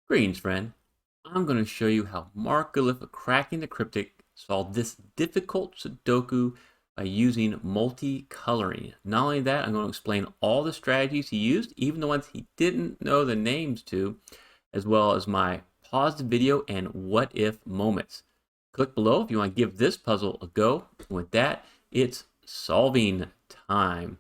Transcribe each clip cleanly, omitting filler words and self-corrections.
Greetings, friend. I'm going to show you how Mark Goodliffe of Cracking the Cryptic solved this difficult Sudoku by using multicoloring. Not only that, I'm going to explain all the strategies he used, even the ones he didn't know the names to, as well as my paused video and what if moments. Click below if you want to give this puzzle a go. And with that, it's solving time.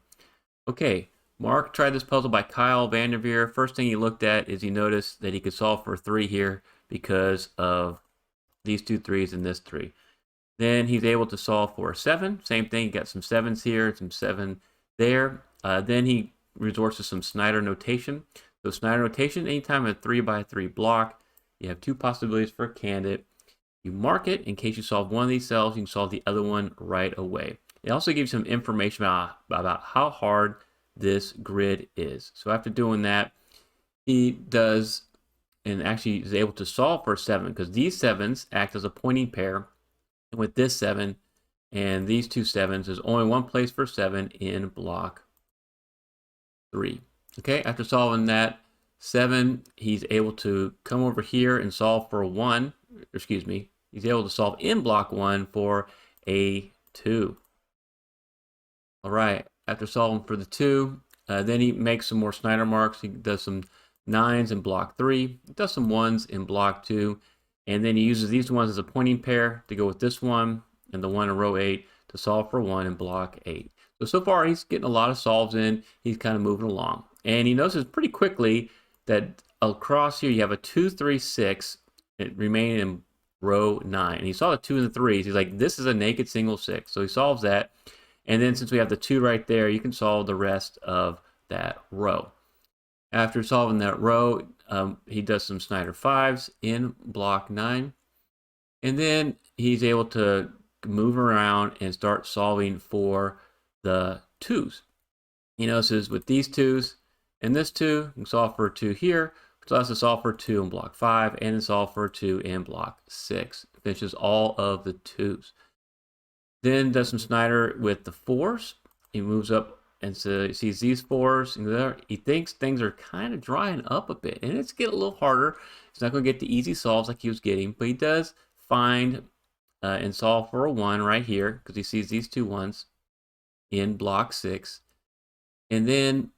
Okay, Mark tried this puzzle by Kyle Vandeveer. First thing he looked at is he noticed that he could solve for 3 here because of these 2 3s and this 3. Then he's able to solve for 7. Same thing, he got some 7s here, some 7 there. Then he resorts to some Snyder notation. So Snyder notation, anytime a 3x3 block, you have 2 possibilities for a candidate. You mark it in case you solve one of these cells, you can solve the other one right away. It also gives you some information about how hard this grid is. So after doing that, he does, and actually is able to solve for 7, because these 7s act as a pointing pair. And with this 7 and these 2 7s, there's only one place for 7 in block 3. Okay, after solving that 7, he's able to come over here and solve for 1. Excuse me, he's able to solve in block 1 for a 2. All right, after solving for the 2, then he makes some more Snyder marks. He does some 9s in block 3, does some 1s in block 2, and then he uses these ones as a pointing pair to go with this one and the one in row 8 to solve for 1 in block 8. So far he's getting a lot of solves in. He's kind of moving along. And he notices pretty quickly that across here you have a 2, 3, 6 remaining in row 9. And he saw the 2 and the 3s. He's like, this is a naked single 6. So he solves that. And then since we have the 2 right there, you can solve the rest of that row. After solving that row, he does some Snyder 5s in block 9. And then he's able to move around and start solving for the 2s. He notices with these 2s and this 2, you can solve for 2 here, which allows us to solve for 2 in block 5 and then solve for 2 in block 6. Finishes all of the 2s. Then does some Snyder with the 4s. He moves up and so he sees these 4s. And there, he thinks things are kind of drying up a bit. And it's getting a little harder. He's not going to get the easy solves like he was getting. But he does find and solve for a 1 right here, because he sees these 2 1s in block 6. And then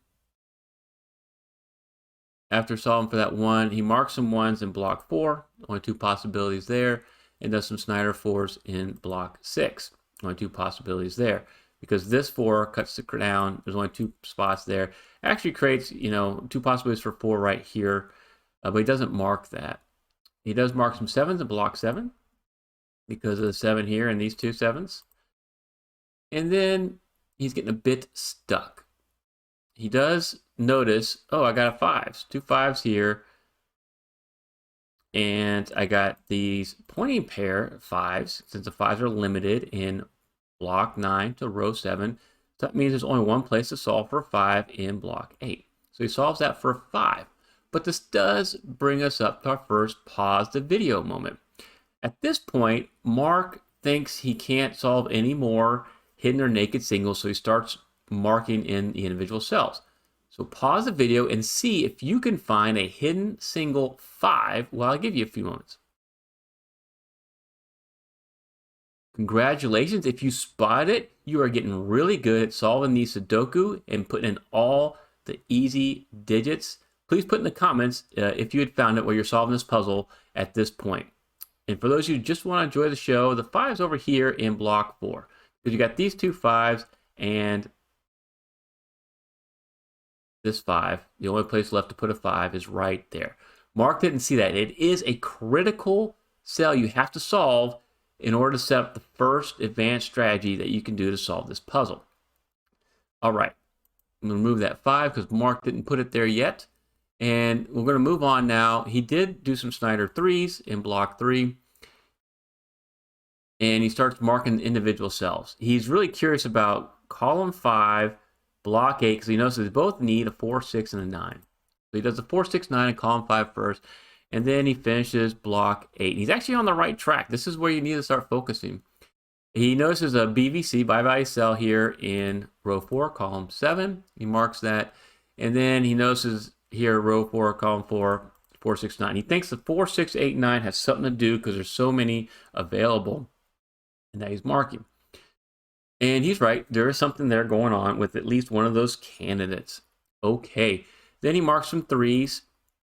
after solving for that 1, he marks some 1s in block 4. Only 2 possibilities there. And does some Snyder 4s in block 6. Only 2 possibilities there, because this 4 cuts the down. There's only 2 spots there. Actually creates, 2 possibilities for 4 right here, but he doesn't mark that. He does mark some 7s in block 7 because of the 7 here and these 2 7s. And then he's getting a bit stuck. He does notice, oh, I got a 5s, 2 5s here. And I got these pointing pair 5s, since the 5s are limited in block 9 to row 7. So that means there's only one place to solve for 5 in block 8. So he solves that for 5. But this does bring us up to our first pause the video moment. At this point, Mark thinks he can't solve any more hidden or naked singles, so he starts marking in the individual cells. So pause the video and see if you can find a hidden single 5 while I give you a few moments. Congratulations, if you spot it, you are getting really good at solving these Sudoku and putting in all the easy digits. Please put in the comments if you had found it while you're solving this puzzle at this point. And for those of you who just want to enjoy the show, the 5's over here in block 4. Because you got these 2 5s and this 5. The only place left to put a 5 is right there. Mark didn't see that. It is a critical cell you have to solve in order to set up the first advanced strategy that you can do to solve this puzzle. All right, I'm going to remove that 5 because Mark didn't put it there yet. And we're going to move on now. He did do some Snyder 3s in block 3. And he starts marking individual cells. He's really curious about column 5, block 8, because he notices they both need a 4, 6, and a 9. So he does the 4, 6, 9 in column 5 first, and then he finishes block 8. He's actually on the right track. This is where you need to start focusing. He notices a BVC, by value cell, here in row 4, column 7. He marks that, and then he notices here row 4, column 4, 469. He thinks the 4689 has something to do because there's so many available, and that he's marking. And he's right. There is something there going on with at least one of those candidates. Okay. Then he marks some threes.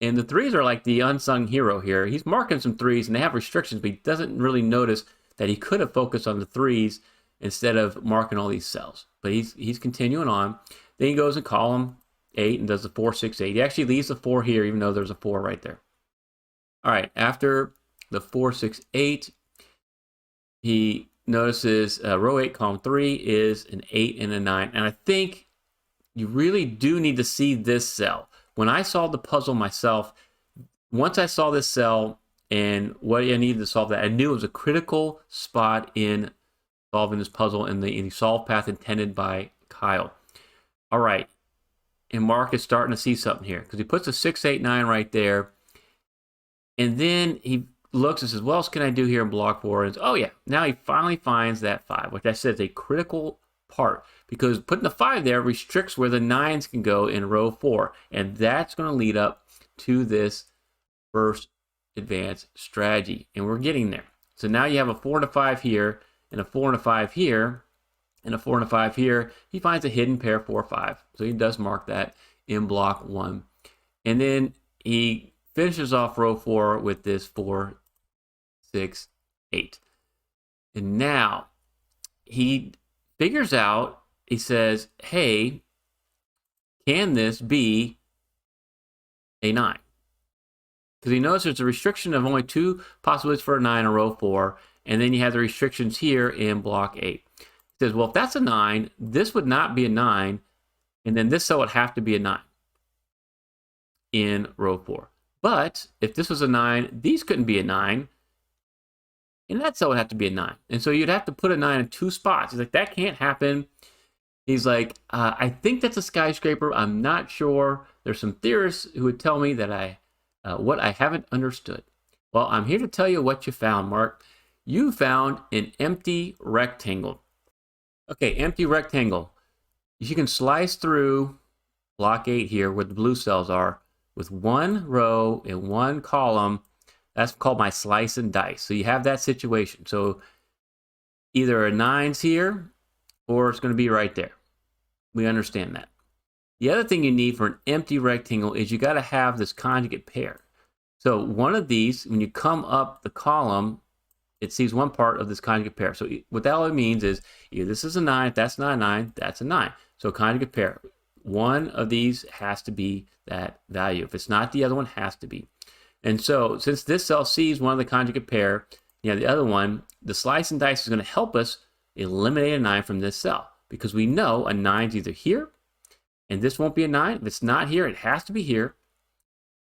And the threes are like the unsung hero here. He's marking some threes, and they have restrictions, but he doesn't really notice that he could have focused on the threes instead of marking all these cells. But he's continuing on. Then he goes in column 8 and does the 468. He actually leaves the 4 here, even though there's a 4 right there. All right, after the 468, he notices row 8, column 3 is an 8 and a 9. And I think you really do need to see this cell. When I solved the puzzle myself, once I saw this cell and what I needed to solve that, I knew it was a critical spot in solving this puzzle in the solve path intended by Kyle. All right, and Mark is starting to see something here because he puts a 6, 8, 9 right there. And then he looks and says, what else can I do here in block 4? And oh yeah, now he finally finds that 5, which I said is a critical part because putting the 5 there restricts where the 9s can go in row 4, and that's going to lead up to this first advanced strategy, and we're getting there. So now you have a 4 and a 5 here, and a 4 and a 5 here, and a 4 and a 5 here. He finds a hidden pair 4, 5, so he does mark that in block 1, and then he finishes off row 4 with this 4, 6, 8, and now he figures out, he says, hey, can this be a 9? Because he knows there's a restriction of only 2 possibilities for a 9 in row 4, and then you have the restrictions here in block 8. He says, well, if that's a 9, this would not be a 9, and then this cell would have to be a 9 in row 4. But if this was a 9, these couldn't be a 9, and that cell would have to be a 9. And so you'd have to put a 9 in 2 spots. He's like, that can't happen. He's like, I think that's a skyscraper. I'm not sure. There's some theorists who would tell me that what I haven't understood. Well, I'm here to tell you what you found, Mark. You found an empty rectangle. Okay, empty rectangle. You can slice through block 8 here where the blue cells are with 1 row and 1 column. That's called my slice and dice. So you have that situation. So either a 9's here or it's going to be right there. We understand that. The other thing you need for an empty rectangle is you got to have this conjugate pair. So one of these, when you come up the column, it sees one part of this conjugate pair. So what that all means is either this is a 9, if that's not a 9, that's a 9. So conjugate pair. One of these has to be that value. If it's not, the other one has to be. And so since this cell sees one of the conjugate pair, the other one, the slice and dice is going to help us eliminate a 9 from this cell because we know a 9 is either here, and this won't be a 9. If it's not here, it has to be here,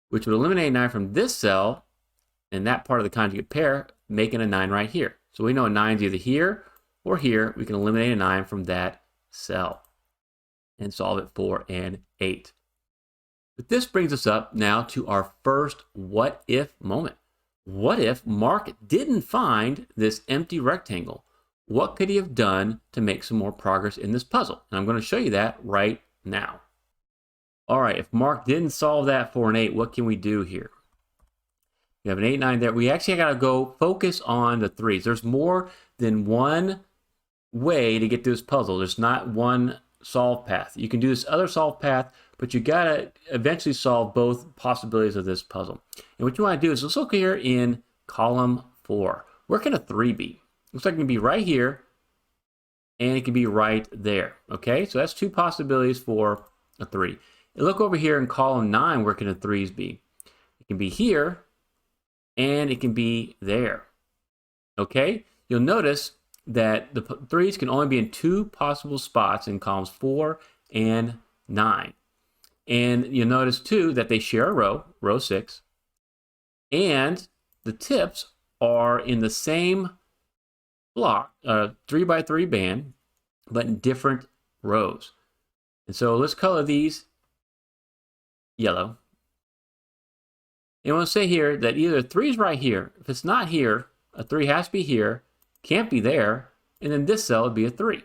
which would eliminate a 9 from this cell and that part of the conjugate pair, making a 9 right here. So we know a 9 is either here or here. We can eliminate a 9 from that cell and solve it for an 8. But this brings us up now to our first what if moment. What if Mark didn't find this empty rectangle? What could he have done to make some more progress in this puzzle? And I'm going to show you that right now. All right, if Mark didn't solve that for an 8, what can we do here? We have an 8, 9 there. We actually got to go focus on the 3s. There's more than one way to get through this puzzle. There's not one solve path. You can do this other solve path, but you got to eventually solve both possibilities of this puzzle. And what you want to do is let's look here in column 4. Where can a 3 be? Looks like it can be right here, and it can be right there. Okay, so that's 2 possibilities for a 3. And look over here in column 9, where can the 3s be? It can be here, and it can be there. Okay, you'll notice that the 3s can only be in 2 possible spots in columns 4 and 9. And you'll notice too that they share a row, row 6, and the tips are in the same block, 3 by 3 band, but in different rows. And so let's color these yellow. And we'll say here that either 3 is right here. If it's not here, a 3 has to be here, can't be there, and then this cell would be a 3.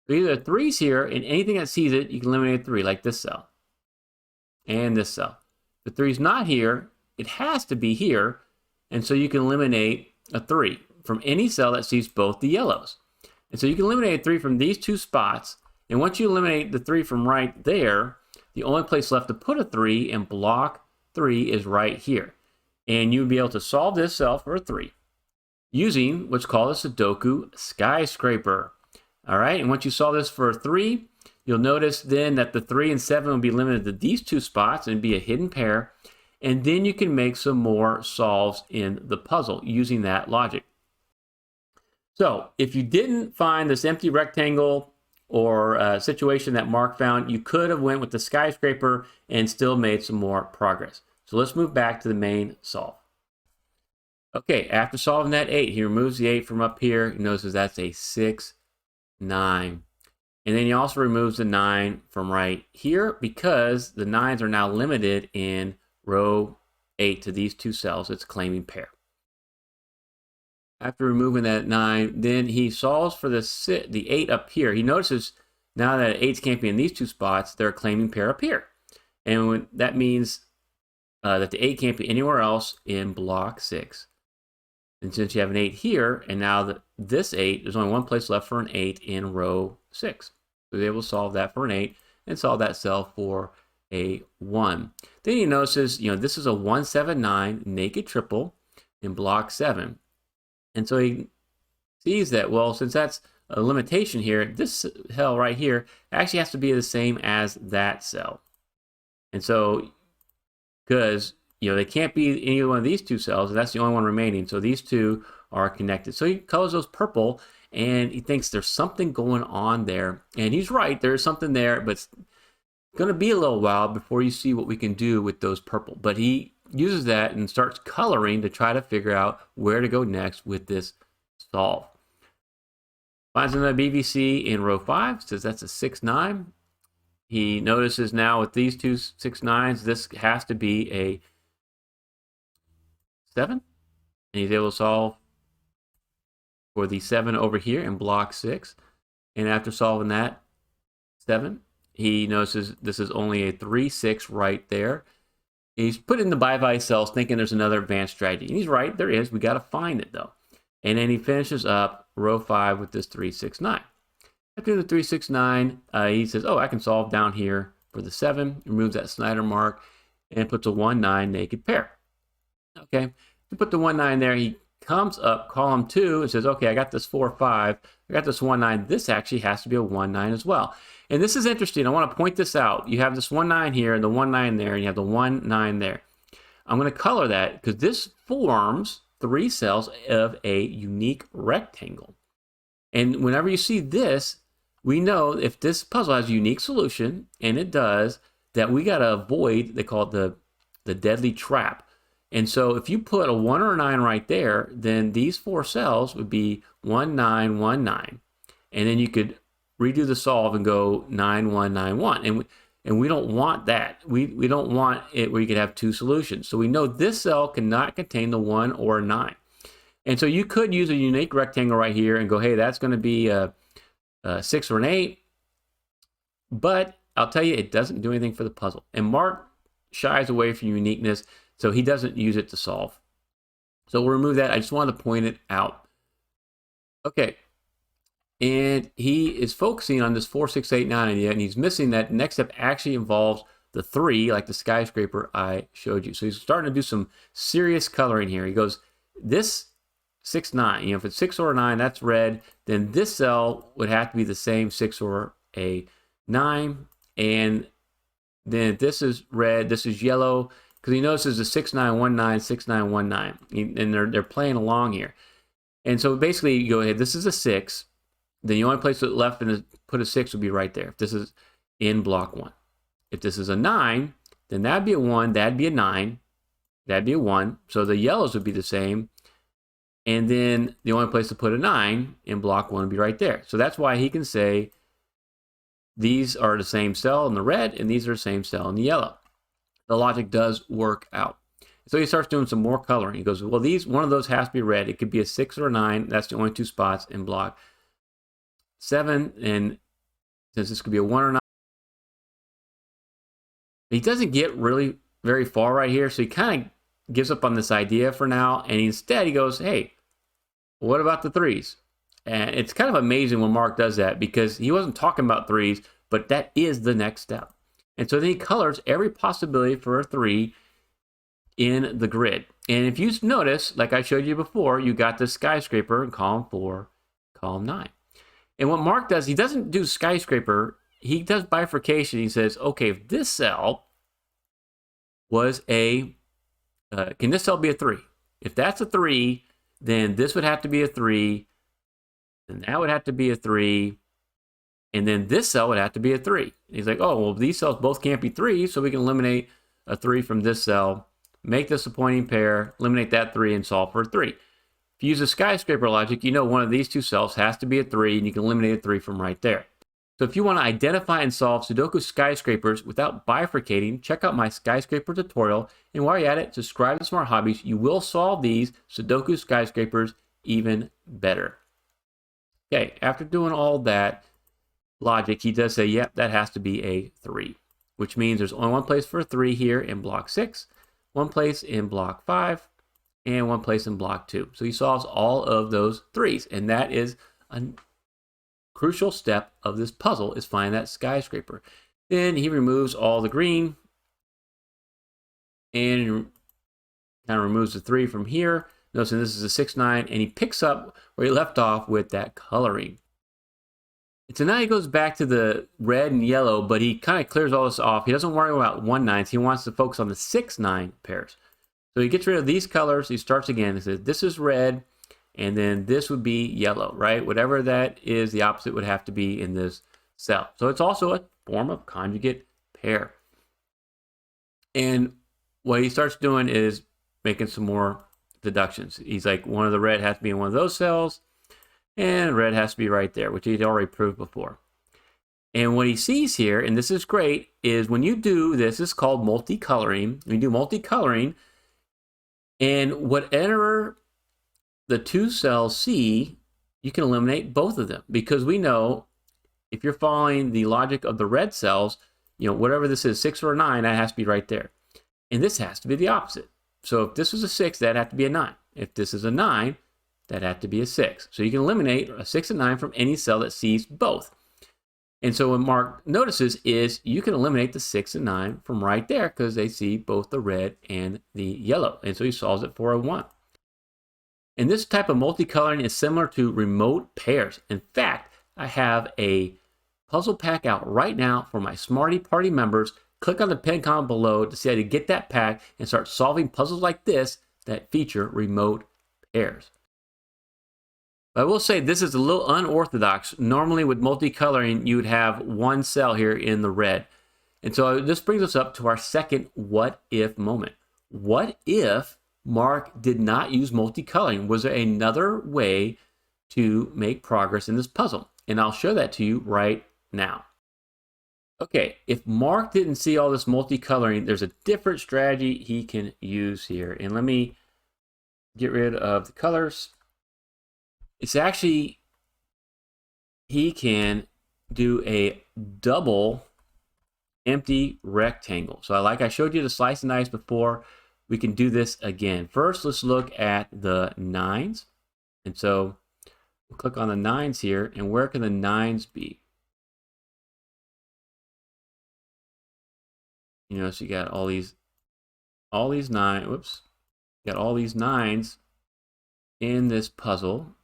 So either 3's here, and anything that sees it, you can eliminate 3, like this cell and this cell. If 3's not here, it has to be here. And so you can eliminate a 3 from any cell that sees both the yellows. And so you can eliminate a 3 from these two spots. And once you eliminate the 3 from right there, the only place left to put a 3 in block 3 is right here. And you'd be able to solve this cell for a 3 using what's called a Sudoku skyscraper. All right, and once you solve this for a 3, you'll notice then that the 3 and 7 will be limited to these two spots and be a hidden pair. And then you can make some more solves in the puzzle using that logic. So if you didn't find this empty rectangle or situation that Mark found, you could have went with the skyscraper and still made some more progress. So let's move back to the main solve. Okay, after solving that 8, he removes the 8 from up here. He notices that's a 6, 9. And then he also removes the 9 from right here because the 9s are now limited in row 8 to these two cells. It's claiming pair. After removing that 9, then he solves for the 8 up here. He notices now that 8s can't be in these two spots, they're claiming pair up here. And that means that the 8 can't be anywhere else in block 6. And since you have an 8 here, and now this 8, there's only one place left for an 8 in row 6. So we're able to solve that for an 8 and solve that cell for a 1. Then he notices, this is a 179 naked triple in block 7. And so he sees that, well, since that's a limitation here, this cell right here actually has to be the same as that cell. And so, because they can't be any one of these two cells, and that's the only one remaining. So these two are connected. So he colors those purple, and he thinks there's something going on there. And he's right, there's something there, but it's going to be a little while before you see what we can do with those purple. But he uses that and starts coloring to try to figure out where to go next with this solve. Finds another BVC in row 5, says that's a 6, 9. He notices now with these two 6, 9s, this has to be a 7. And he's able to solve for the 7 over here in block 6. And after solving that 7, he notices this is only a 3, 6 right there. He's put in the bye-bye cells thinking there's another advanced strategy. And he's right, there is. We got to find it, though. And then he finishes up row 5 with this 3, 6, 9. After the 3, 6, 9, he says, oh, I can solve down here for the 7. Removes that Snyder mark and puts a 1, 9 naked pair. Okay, to put the 1, 9 there, he comes up column 2 and says, okay, I got this 4, 5. I got this 1, 9. This actually has to be a 1, 9 as well. And this is interesting. I want to point this out. You have this 1, 9 here and the 1, 9 there, and you have the 1, 9 there. I'm going to color that because this forms 3 cells of a unique rectangle. And whenever you see this, we know if this puzzle has a unique solution, and it does, that we got to avoid, they call it the deadly trap. And so if you put a 1 or a 9 right there, then these 4 cells would be 1, 9, 1, 9. And then you could redo the solve and go 9, 1, 9, 1. And we don't want that. We don't want it where you could have 2 solutions. So we know this cell cannot contain the 1 or a 9. And so you could use a unique rectangle right here and go, hey, that's going to be a 6 or an 8. But I'll tell you, it doesn't do anything for the puzzle. And Mark shies away from uniqueness, so he doesn't use it to solve. So we'll remove that. I just wanted to point it out. Okay. And he is focusing on this 4, 6, 8, 9 idea, and he's missing that next step actually involves the 3, like the skyscraper I showed you. So he's starting to do some serious coloring here. He goes, this 6, 9, if it's 6 or a 9, that's red, then this cell would have to be the same 6 or a 9. And then if this is red, this is yellow, because he notices a 6, 9, 1, 9, 6, 9, 1, 9. And they're playing along here. And so basically you go ahead, this is a 6. Then the only place left to put a 6 would be right there. If this is in block 1. If this is a 9, then that'd be a 1, that'd be a 9, that'd be a 1. So the yellows would be the same. And then the only place to put a 9 in block 1 would be right there. So that's why he can say these are the same cell in the red and these are the same cell in the yellow. The logic does work out. So he starts doing some more coloring. He goes, well, one of those has to be red. It could be a 6 or a 9. That's the only 2 spots in block 7. And since this could be a 1 or 9, he doesn't get really very far right here. So he kind of gives up on this idea for now, and instead he goes, hey, what about the threes? And it's kind of amazing when Mark does that, because he wasn't talking about threes, but that is the next step. And so then he colors every possibility for a 3 in the grid. And if you notice, like I showed you before, you got the skyscraper in column 4, column 9. And what Mark does, he doesn't do skyscraper, he does bifurcation. He says, okay, if this cell was a, can this cell be a 3? If that's a 3, then this would have to be a 3, and that would have to be a 3, and then this cell would have to be a 3. And he's like, oh, well, these cells both can't be 3, so we can eliminate a 3 from this cell, make this a pointing pair, eliminate that 3, and solve for a 3. If you use a skyscraper logic, you know one of these two cells has to be a 3, and you can eliminate a 3 from right there. So if you want to identify and solve Sudoku skyscrapers without bifurcating, check out my skyscraper tutorial. And while you're at it, subscribe to Smart Hobbies. You will solve these Sudoku skyscrapers even better. Okay, after doing all that logic, he does say, yep, that has to be a 3, which means there's only one place for a 3 here in block 6, one place in block 5, and one place in block 2. So he solves all of those 3s, and that is a crucial step of this puzzle, is find that skyscraper. Then he removes all the green and kind of removes the 3 from here. Notice this is a 6, 9, and he picks up where he left off with that coloring. And so now he goes back to the red and yellow, but he kind of clears all this off. He doesn't worry about 1, 9s. He wants to focus on the 6, 9 pairs. So he gets rid of these colors. He starts again. He says, this is red, and then this would be yellow, right? Whatever that is, the opposite would have to be in this cell. So it's also a form of conjugate pair. And what he starts doing is making some more deductions. He's like, one of the red has to be in one of those cells, and red has to be right there, which he'd already proved before. And what he sees here, and this is great, is when you do this, is called multicoloring. When you do multicoloring, and whatever the two cells see, you can eliminate both of them, because we know if you're following the logic of the red cells, you know, whatever this is, 6 or a 9, that has to be right there. And this has to be the opposite. So if this was a 6, that'd have to be a 9. If this is a 9, that'd have to be a 6. So you can eliminate a 6 and 9 from any cell that sees both. And so what Mark notices is you can eliminate the 6 and 9 from right there, because they see both the red and the yellow. And so he solves it for a 1. And this type of multicoloring is similar to remote pairs. In fact, I have a puzzle pack out right now for my Smarty Party members. Click on the pinned comment below to see how to get that pack and start solving puzzles like this that feature remote pairs. But I will say this is a little unorthodox. Normally with multicoloring, you would have one cell here in the red. And so this brings us up to our second what if moment. What if Mark did not use multicoloring? Was there another way to make progress in this puzzle? And I'll show that to you right now. Okay, if Mark didn't see all this multicoloring, there's a different strategy he can use here. And let me get rid of the colors. It's actually, he can do a double empty rectangle. So like I showed you the slice and dice before, we can do this again. First, let's look at the 9s. And so we'll click on the 9s here, and where can the 9s be? You know, so you got all these 9, whoops, you got all these 9s in this puzzle.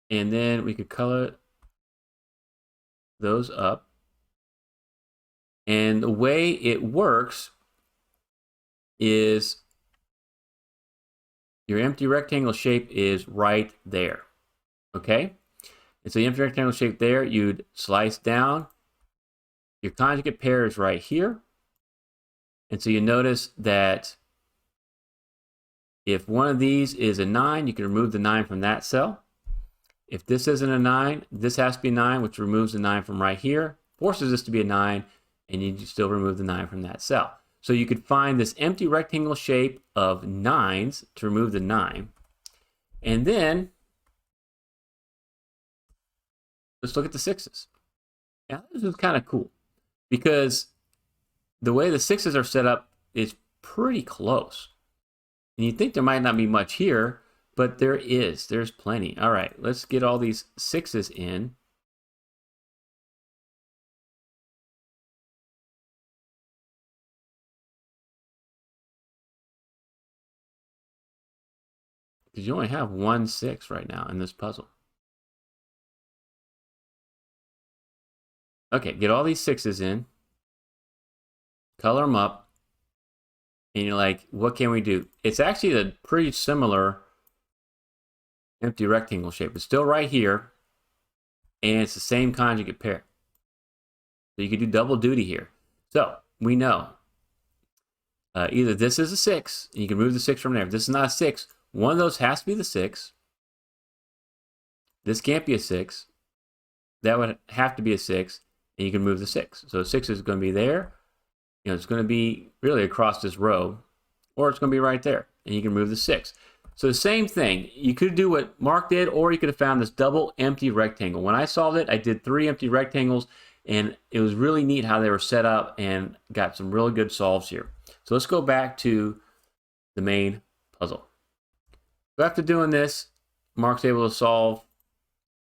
And then we could color those up. And the way it works is your empty rectangle shape is right there. Okay? And so the empty rectangle shape there, you'd slice down. Your conjugate pair is right here. And so you notice that if one of these is a 9, you can remove the 9 from that cell. If this isn't a 9, this has to be a 9, which removes the 9 from right here, forces this to be a 9, and you still remove the 9 from that cell. So you could find this empty rectangle shape of 9s to remove the 9. And then let's look at the 6s. Now, this is kind of cool. because the way the sixes are set up is pretty close. And you think there might not be much here, but there is. There's plenty. All right, let's get all these sixes in. Because you only have 1 6 right now in this puzzle. Okay, get all these sixes in. Color them up. And you're like, what can we do? It's actually a pretty similar empty rectangle shape. It's still right here. And it's the same conjugate pair. So you could do double duty here. So we know either this is a 6, and you can move the 6 from there. If this is not a 6, one of those has to be the 6. This can't be a 6. That would have to be a 6, and you can move the 6. So 6 is going to be there. You know, it's going to be really across this row, or it's going to be right there, and you can move the 6. So the same thing. You could do what Mark did, or you could have found this double empty rectangle. When I solved it, I did 3 empty rectangles, and it was really neat how they were set up and got some really good solves here. So let's go back to the main puzzle. So after doing this, Mark's able to solve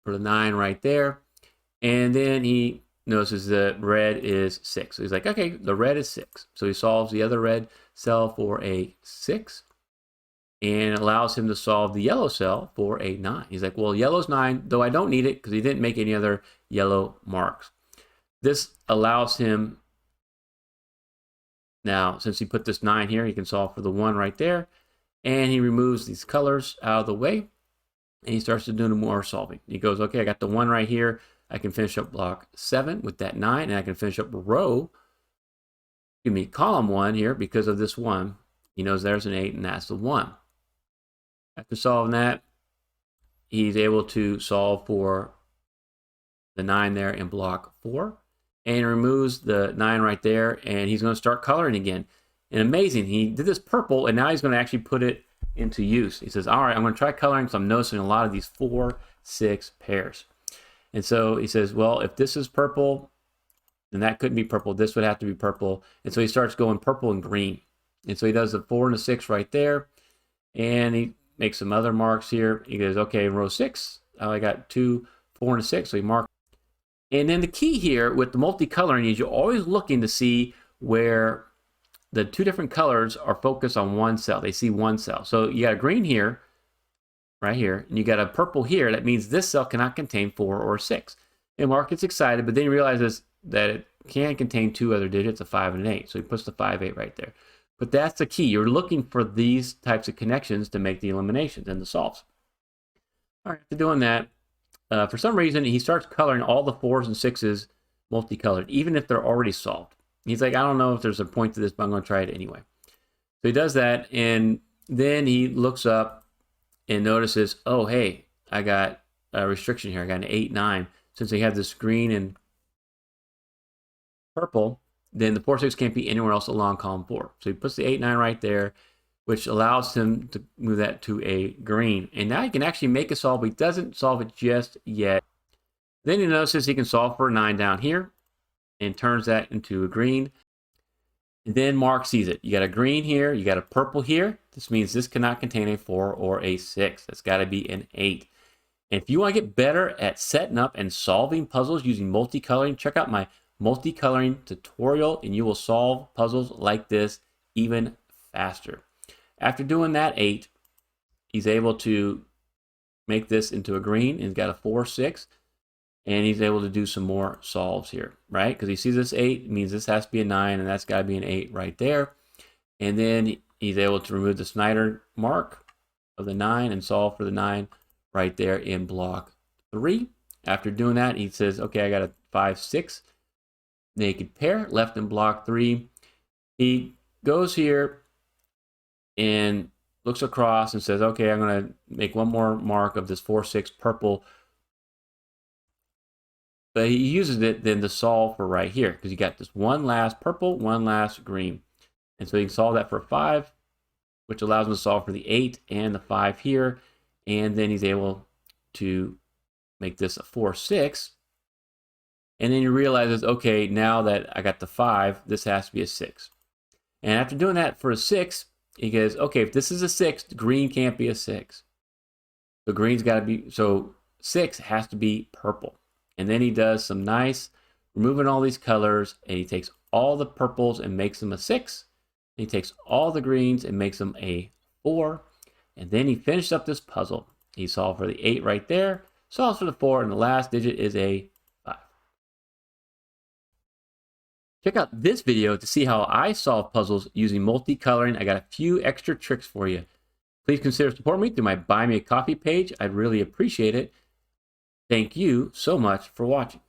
for the 9 right there. And then he notices the red is 6. So he's like, okay, the red is 6. So he solves the other red cell for a 6. And allows him to solve the yellow cell for a 9. He's like, well, yellow's 9, though I don't need it because he didn't make any other yellow marks. This allows him, now, since he put this 9 here, he can solve for the 1 right there. And he removes these colors out of the way. And he starts to do more solving. He goes, okay, I got the 1 right here. I can finish up block 7 with that 9. And I can finish up row, column 1 here because of this 1. He knows there's an 8, and that's the 1. After solving that, he's able to solve for the 9 there in block 4. And removes the 9 right there, and he's going to start coloring again. And amazing, he did this purple, and now he's going to actually put it into use. He says, all right, I'm going to try coloring because I'm noticing a lot of these 4, 6 pairs. And so he says, well, if this is purple, then that couldn't be purple. This would have to be purple. And so he starts going purple and green. And so he does the 4 and the 6 right there. And he makes some other marks here. He goes, okay, in row 6, I got 2, 4, and a 6. So he marks. And then the key here with the multicoloring is you're always looking to see where the 2 different colors are focused on one cell. They see one cell. So you got a green here, right here, and you got a purple here. That means this cell cannot contain 4 or 6. And Mark gets excited, but then he realizes that it can contain 2 other digits, a 5 and an 8. So he puts the 5, 8 right there. But that's the key. You're looking for these types of connections to make the eliminations and the solves. All right, after doing that, for some reason, he starts coloring all the 4s and 6s multicolored, even if they're already solved. He's like, I don't know if there's a point to this, but I'm going to try it anyway. So he does that, and then he looks up and notices, oh, hey, I got a restriction here. I got an 8, 9. Since they have this green and purple, then the 4, 6 can't be anywhere else along column 4. So he puts the 8, 9 right there, which allows him to move that to a green. And now he can actually make a solve, but he doesn't solve it just yet. Then he notices he can solve for a 9 down here and turns that into a green. And then Mark sees it. You got a green here, you got a purple here. This means this cannot contain a 4 or a 6. That's got to be an 8. And if you want to get better at setting up and solving puzzles using multicoloring, check out my multicoloring tutorial, and you will solve puzzles like this even faster. After doing that 8, he's able to make this into a green, and he's got a 4, 6, and he's able to do some more solves here, right? Because he sees this 8, it means this has to be a 9, and that's got to be an 8 right there. And then he's able to remove the Snyder mark of the 9 and solve for the 9 right there in block 3. After doing that, he says, okay, I got a 5, 6 naked pair left in block 3. He goes here and looks across and says, okay, I'm going to make one more mark of this 4, 6 purple. But he uses it then to solve for right here, because you got this one last purple, one last green. And so he can solve that for 5, which allows him to solve for the 8 and the 5 here. And then he's able to make this a 4, 6. And then he realizes, okay, now that I got the 5, this has to be a 6. And after doing that for a 6, he goes, okay, if this is a 6, green can't be a 6. So green's got to be, so 6 has to be purple. And then he does some nice removing all these colors, and he takes all the purples and makes them a 6. And he takes all the greens and makes them a 4. And then he finished up this puzzle. He solved for the 8 right there, solves for the 4, and the last digit is a 5. Check out this video to see how I solve puzzles using multicoloring. I got a few extra tricks for you. Please consider supporting me through my Buy Me a Coffee page. I'd really appreciate it. Thank you so much for watching.